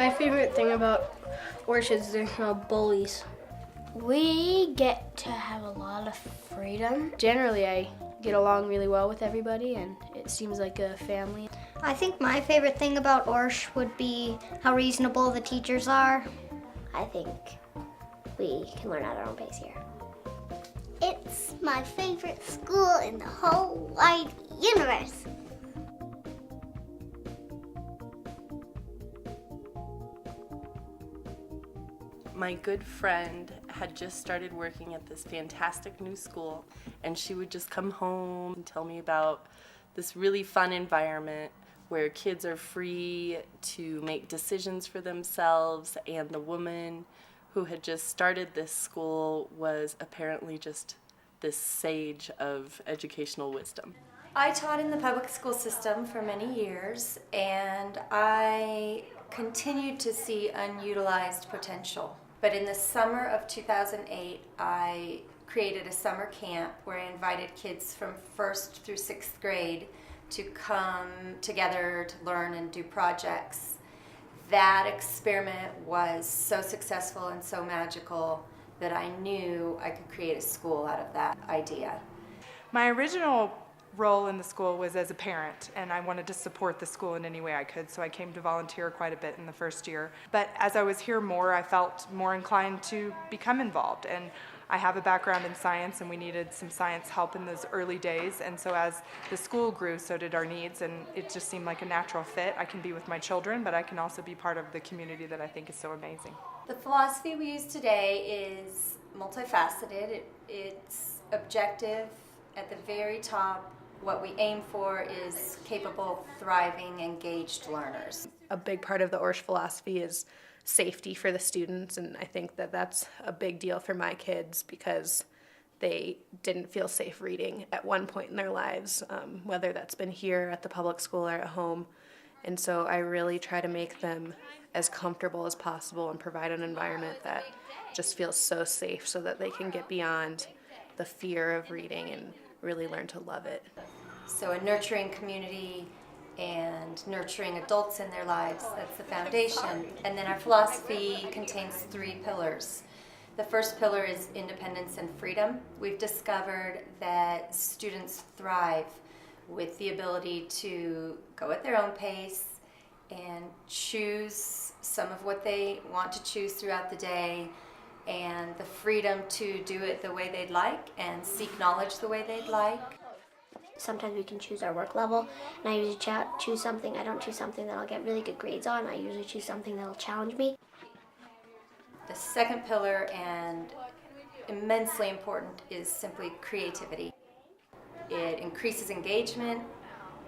My favorite thing about Orsh is there's no bullies. We get to have a lot of freedom. Generally, I get along really well with everybody, and it seems like a family. I think my favorite thing about Orsh would be how reasonable the teachers are. I think we can learn at our own pace here. It's my favorite school in the whole wide universe. My good friend had just started working at this fantastic new school, and she would just come home and tell me about this really fun environment where kids are free to make decisions for themselves, and the woman who had just started this school was apparently just this sage of educational wisdom. I taught in the public school system for many years, and I continued to see unutilized potential. But in the summer of 2008, I created a summer camp where I invited kids from 1st through 6th grade to come together to learn and do projects. That experiment was so successful and so magical that I knew I could create a school out of that idea. My original role in the school was as a parent, and I wanted to support the school in any way I could, so I came to volunteer quite a bit in the first year. But as I was here more, I felt more inclined to become involved, and I have a background in science, and we needed some science help in those early days, and so as the school grew, so did our needs, and it just seemed like a natural fit. I can be with my children, but I can also be part of the community that I think is so amazing. The philosophy we use today is multifaceted. It's objective at the very top. What we aim for is capable, thriving, engaged learners. A big part of the Orsh philosophy is safety for the students, and I think that that's a big deal for my kids because they didn't feel safe reading at one point in their lives, whether that's been here at the public school or at home. And so I really try to make them as comfortable as possible and provide an environment that just feels so safe so that they can get beyond the fear of reading and really learn to love it. So a nurturing community and nurturing adults in their lives, that's the foundation. And then our philosophy contains 3 pillars. The first pillar is independence and freedom. We've discovered that students thrive with the ability to go at their own pace and choose some of what they want to choose throughout the day, and the freedom to do it the way they'd like and seek knowledge the way they'd like. Sometimes we can choose our work level, and I usually choose something. I don't choose something that I'll get really good grades on. I usually choose something that will challenge me. The second pillar, and immensely important, is simply creativity. It increases engagement,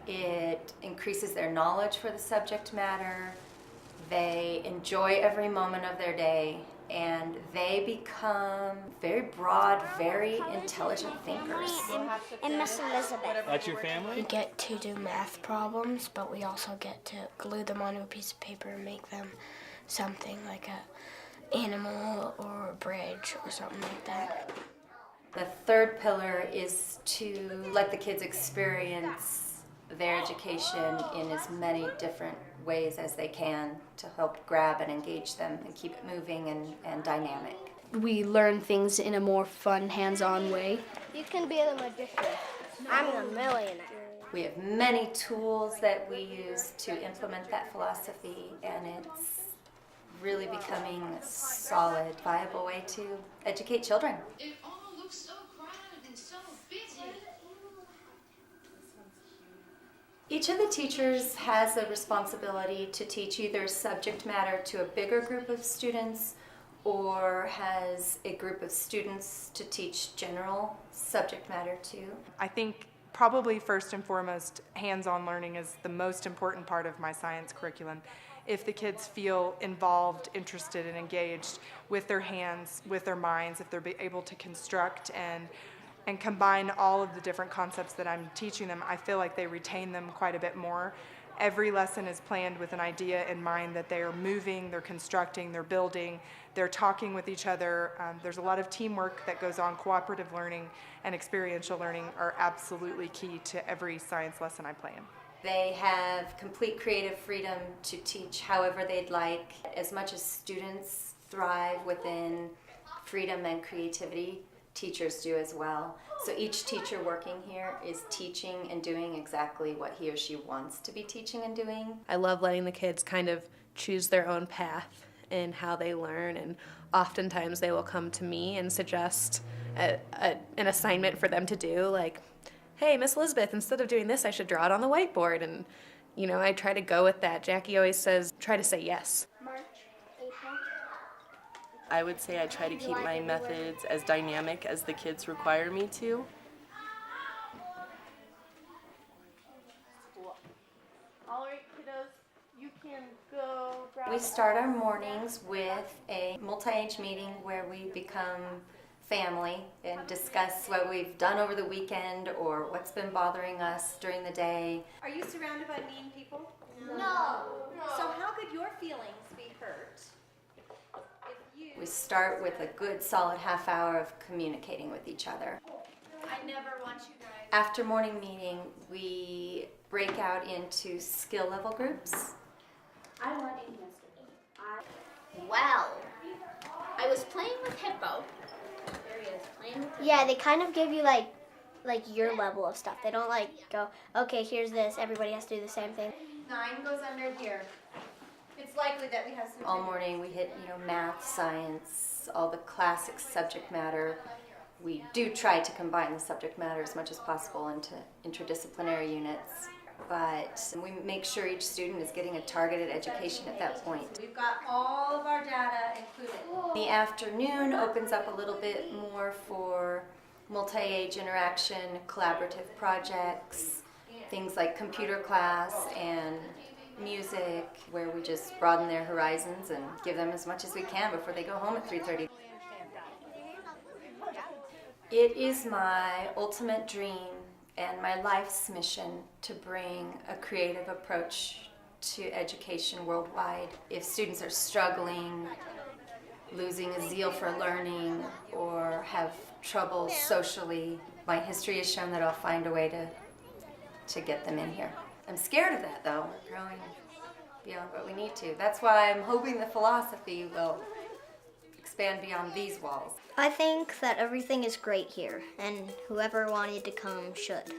it increases their knowledge for the subject matter, they enjoy every moment of their day, and they become very broad, very intelligent thinkers. And Miss Elizabeth. That's your family? We get to do math problems, but we also get to glue them onto a piece of paper and make them something like a animal or a bridge or something like that. The third pillar is to let the kids experience their education in as many different ways as they can to help grab and engage them and keep it moving and dynamic. We learn things in a more fun, hands-on way. You can be the magician. I'm a millionaire. We have many tools that we use to implement that philosophy, and it's really becoming a solid, viable way to educate children. It all looks so crowded and so busy. Each of the teachers has a responsibility to teach either subject matter to a bigger group of students or has a group of students to teach general subject matter to. I think probably first and foremost, hands-on learning is the most important part of my science curriculum. If the kids feel involved, interested, and engaged with their hands, with their minds, if they're able to construct and combine all of the different concepts that I'm teaching them, I feel like they retain them quite a bit more. Every lesson is planned with an idea in mind that they are moving, they're constructing, they're building, they're talking with each other. There's a lot of teamwork that goes on. Cooperative learning and experiential learning are absolutely key to every science lesson I plan. They have complete creative freedom to teach however they'd like. As much as students thrive within freedom and creativity, teachers do as well. So each teacher working here is teaching and doing exactly what he or she wants to be teaching and doing. I love letting the kids kind of choose their own path in how they learn, and oftentimes they will come to me and suggest an assignment for them to do, like, hey, Miss Elizabeth, instead of doing this, I should draw it on the whiteboard. And, you know, I try to go with that. Jackie always says, try to say yes. I would say I try to keep my methods as dynamic as the kids require me to. All right, kiddos, you can go grab. We start our mornings with a multi-age meeting where we become family and discuss what we've done over the weekend or what's been bothering us during the day. Are you surrounded by mean people? No. So how could your feelings be hurt if you... We start with a good solid half hour of communicating with each other. I never want you guys... After morning meeting, we break out into skill level groups. I went in yesterday. Well, I was playing with Hippo. There he is, playing with Yeah, they kind of give you like your level of stuff. They don't like go, okay, here's this. Everybody has to do the same thing. 9 goes under here. It's likely that we have some... All morning we hit, math, science, all the classic subject matter. We do try to combine the subject matter as much as possible into interdisciplinary units, but we make sure each student is getting a targeted education at that point. We've got all of our data included. The afternoon opens up a little bit more for multi-age interaction, collaborative projects, things like computer class and music, where we just broaden their horizons and give them as much as we can before they go home at 3:30. It is my ultimate dream and my life's mission to bring a creative approach to education worldwide. If students are struggling, losing a zeal for learning, or have trouble socially, my history has shown that I'll find a way to get them in here. I'm scared of that though. We're growing beyond what we need to. That's why I'm hoping the philosophy will expand beyond these walls. I think that everything is great here, and whoever wanted to come should.